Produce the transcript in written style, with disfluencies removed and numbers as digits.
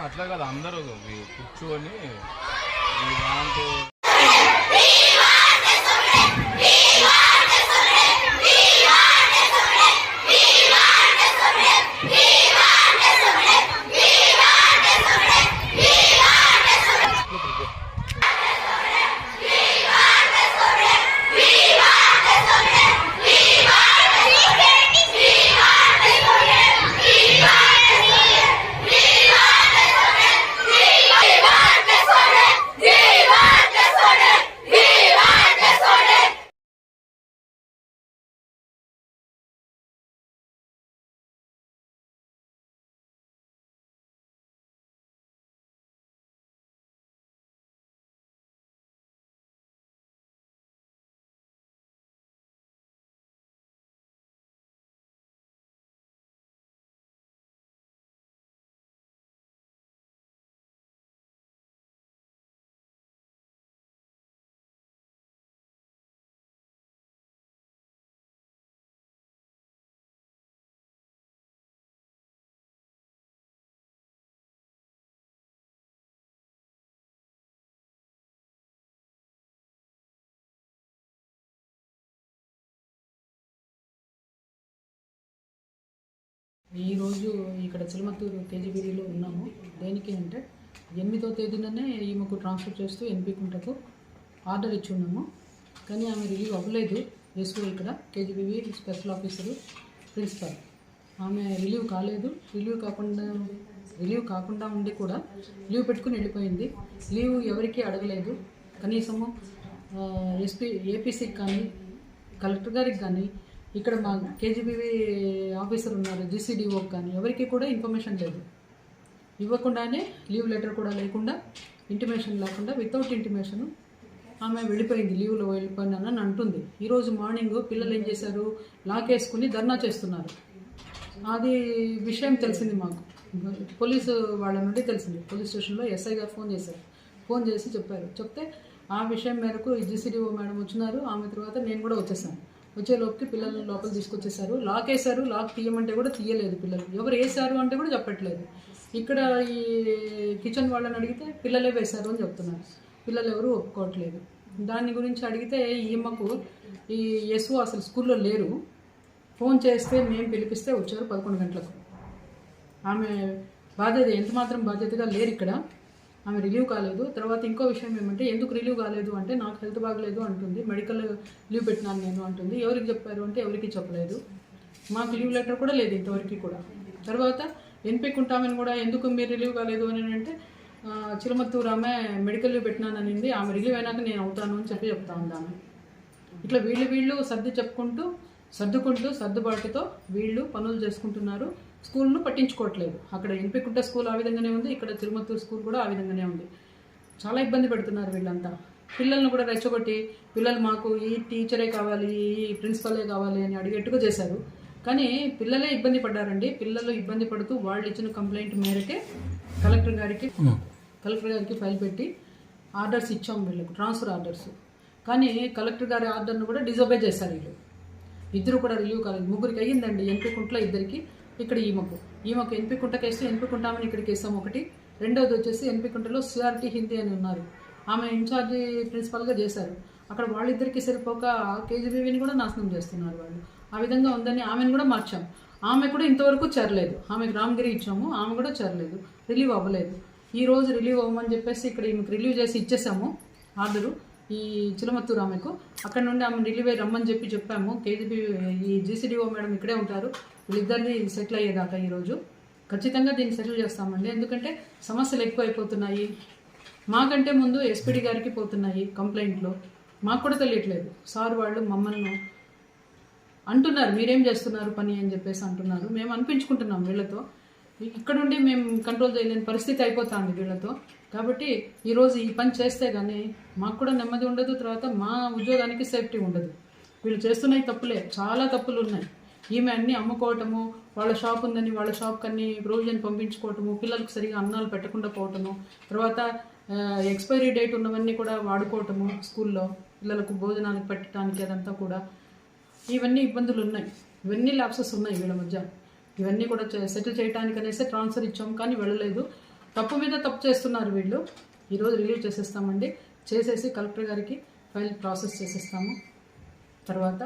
అట్లా కదా అందరూ కూర్చొని దాంతో ఈరోజు ఇక్కడ చిలమత్తూరు కేజీబీడీలో ఉన్నాము. దేనికి అంటే 8వ తేదీననే ఈమెకు ట్రాన్స్ఫర్ చేస్తూ ఎన్పికుంటకు ఆర్డర్ ఇచ్చి ఉన్నాము. కానీ ఆమె రిలీవ్ అవ్వలేదు. ఎస్ఓ ఇక్కడ కేజీబీబీ స్పెషల్ ఆఫీసరు ప్రిన్సిపల్ ఆమె రిలీవ్ కాలేదు. రిలీవ్ కాకుండా ఉండి కూడా లీవ్ పెట్టుకుని వెళ్ళిపోయింది. లీవ్ ఎవరికీ అడగలేదు. కనీసము ఏపీసీకి కానీ కలెక్టర్ గారికి కానీ ఇక్కడ మా కేజీబీవీ ఆఫీసర్ ఉన్నారు జీసీడీఓకి కానీ ఎవరికి కూడా ఇన్ఫర్మేషన్ లేదు. ఇవ్వకుండానే లీవ్ లెటర్ కూడా లేకుండా ఇంటిమేషన్ లేకుండా వితౌట్ ఇంటిమేషన్ ఆమె వెళ్ళిపోయింది. లీవ్లో వెళ్ళిపోయినానని అంటుంది. ఈరోజు మార్నింగ్ పిల్లలు ఏం చేశారు, లాక్ వేసుకుని ధర్నా చేస్తున్నారు. అది విషయం తెలిసింది మాకు. పోలీసు వాళ్ళ నుండి తెలిసింది. పోలీస్ స్టేషన్లో ఎస్ఐ గారు ఫోన్ చేసి చెప్పారు. చెప్తే ఆ విషయం మేరకు జీసీడీఓ మేడం వచ్చినారు. ఆమె తర్వాత నేను కూడా వచ్చేసాను. వచ్చేలోపుకి పిల్లలు లోపల తీసుకొచ్చేసారు. లాక్ వేశారు. లాక్ తీయమంటే కూడా తీయలేదు. పిల్లలు ఎవరు వేశారు అంటే కూడా చెప్పట్లేదు. ఇక్కడ ఈ కిచెన్ వాళ్ళని అడిగితే పిల్లలే వేశారు అని చెప్తున్నారు. పిల్లలు ఎవరు ఒప్పుకోవట్లేదు. దాని గురించి అడిగితే ఈమెకు ఈ ఎస్ఓ అసలు స్కూల్లో లేరు. ఫోన్ చేస్తే మేము పిలిపిస్తే వచ్చారు 11 గంటలకు. ఆమె బాధ్యత ఎంత మాత్రం బాధ్యతగా లేరు ఇక్కడ. ఆమె రిలీవ్ కాలేదు. తర్వాత ఇంకో విషయం ఏమంటే ఎందుకు రిలీవ్ కాలేదు అంటే నాకు హెల్త్ బాగలేదు అంటుంది. మెడికల్ లీవ్ పెట్టినాను నేను అంటుంది. ఎవరికి చెప్పారు అంటే ఎవరికి చెప్పలేదు. మాకు లీవ్ లెటర్ కూడా లేదు ఇంతవరకు కూడా. తర్వాత ఎన్పికుంటామని కూడా ఎందుకు మీరు రిలీవ్ కాలేదు అని అంటే చిలమత్తూరు ఆమె మెడికల్ లీవ్ పెట్టినాననింది. ఆమె రిలీవ్ అయినాక నేను అవుతాను అని చెప్తా ఉంది ఆమె. ఇట్లా వీళ్ళు సర్దుకుంటూ సర్దుబాటుతో వీళ్ళు పనులు చేసుకుంటున్నారు. స్కూల్ను పట్టించుకోవట్లేదు. అక్కడ ఎన్పికుంట స్కూల్ ఆ విధంగానే ఉంది. ఇక్కడ చిలమత్తూరు స్కూల్ కూడా ఆ విధంగానే ఉంది. చాలా ఇబ్బంది పెడుతున్నారు వీళ్ళంతా. పిల్లల్ని కూడా రెచ్చగొట్టి పిల్లలు మాకు ఈ టీచరే కావాలి, ఈ ప్రిన్సిపలే కావాలి అని అడిగేట్టుగా చేశారు. కానీ పిల్లలే ఇబ్బంది పడ్డారండి. పిల్లలు ఇబ్బంది పడుతూ వాళ్ళు ఇచ్చిన కంప్లైంట్ మేరకే కలెక్టర్ గారికి ఫైల్ పెట్టి ఆర్డర్స్ ఇచ్చాము వీళ్ళకు, ట్రాన్స్ఫర్ ఆర్డర్స్. కానీ కలెక్టర్ గారి ఆర్డర్ను కూడా డిజోబే చేశారు వీళ్ళు. ఇద్దరు కూడా రిలీవ్ కాలేదు. ముగ్గురికి అయ్యిందండి. ఎన్పికుంటలో ఇద్దరికి, ఇక్కడ ఈమెకు ఎన్పికుంటకి వేస్తే ఎన్పికుంటామని ఇక్కడికి వేసాం ఒకటి. రెండోది వచ్చేసి ఎన్పికుంటలో సిఆర్టీ హిందీ అని ఉన్నారు. ఆమె ఇన్ఛార్జి ప్రిన్సిపల్గా చేశారు. అక్కడ వాళ్ళిద్దరికి సరిపోక కేజీబీవీని కూడా నాశనం చేస్తున్నారు వాళ్ళు. ఆ విధంగా ఉందని ఆమెను కూడా మార్చాం. ఆమె కూడా ఇంతవరకు చేరలేదు. ఆమెకు రామగిరి ఇచ్చాము, ఆమె కూడా చేరలేదు, రిలీవ్ అవ్వలేదు. ఈరోజు రిలీవ్ అవ్వమని చెప్పేసి ఇక్కడ ఈమెకు రిలీవ్ చేసి ఇచ్చేసాము ఆర్డరు. ఈ చిలమత్తూరు ఆమెకు అక్కడ నుండి ఆమె రిలీవ్ అయ్యి రమ్మని చెప్పాము. కేజీబీ ఈ జీసీడీఓ మేడం ఇక్కడే ఉంటారు. వీళ్ళిద్దరిని సెటిల్ అయ్యేదాకా ఈరోజు ఖచ్చితంగా దీన్ని సెటిల్ చేస్తామండి. ఎందుకంటే సమస్యలు ఎక్కువైపోతున్నాయి. మాకంటే ముందు ఎస్పీడీ గారికి పోతున్నాయి కంప్లైంట్లు. మాకు కూడా తెలియట్లేదు. సార్ వాళ్ళు మమ్మల్ని అంటున్నారు మీరేం చేస్తున్నారు పని అని చెప్పేసి అంటున్నారు. మేము అనిపించుకుంటున్నాం వీళ్ళతో. ఇక్కడ నుండి మేము కంట్రోల్ చేయలేని పరిస్థితి అయిపోతుంది వీళ్ళతో. కాబట్టి ఈరోజు ఈ పని చేస్తే కానీ మాకు కూడా నెమ్మది ఉండదు. తర్వాత మా ఉద్యోగానికి సేఫ్టీ ఉండదు. వీళ్ళు చేస్తున్నాయి తప్పులే, చాలా తప్పులు ఉన్నాయి. ఈమె అన్నీ అమ్ముకోవటము, వాళ్ళ షాప్ ఉందని వాళ్ళ షాప్కి అన్ని ప్రొవిజన్ పంపించుకోవటము, పిల్లలకు సరిగా అన్నాలు పెట్టకుండా పోవటము, తర్వాత ఎక్స్పైరీ డేట్ ఉన్నవన్నీ కూడా వాడుకోవటము, స్కూల్లో పిల్లలకు భోజనానికి పెట్టడానికి అదంతా కూడా ఇవన్నీ ఇబ్బందులు ఉన్నాయి. ఇవన్నీ ల్యాప్సెస్ ఉన్నాయి వీళ్ళ మధ్య. ఇవన్నీ కూడా సెటిల్ చేయడానికి అనేసి ట్రాన్స్ఫర్ ఇచ్చాము కానీ వెళ్ళలేదు. తప్పు మీద తప్పు చేస్తున్నారు వీళ్ళు. ఈరోజు రిలీవ్ చేసేస్తామండి. చేసేసి కలెక్టర్ గారికి ఫైల్ ప్రాసెస్ చేసేస్తాము. తర్వాత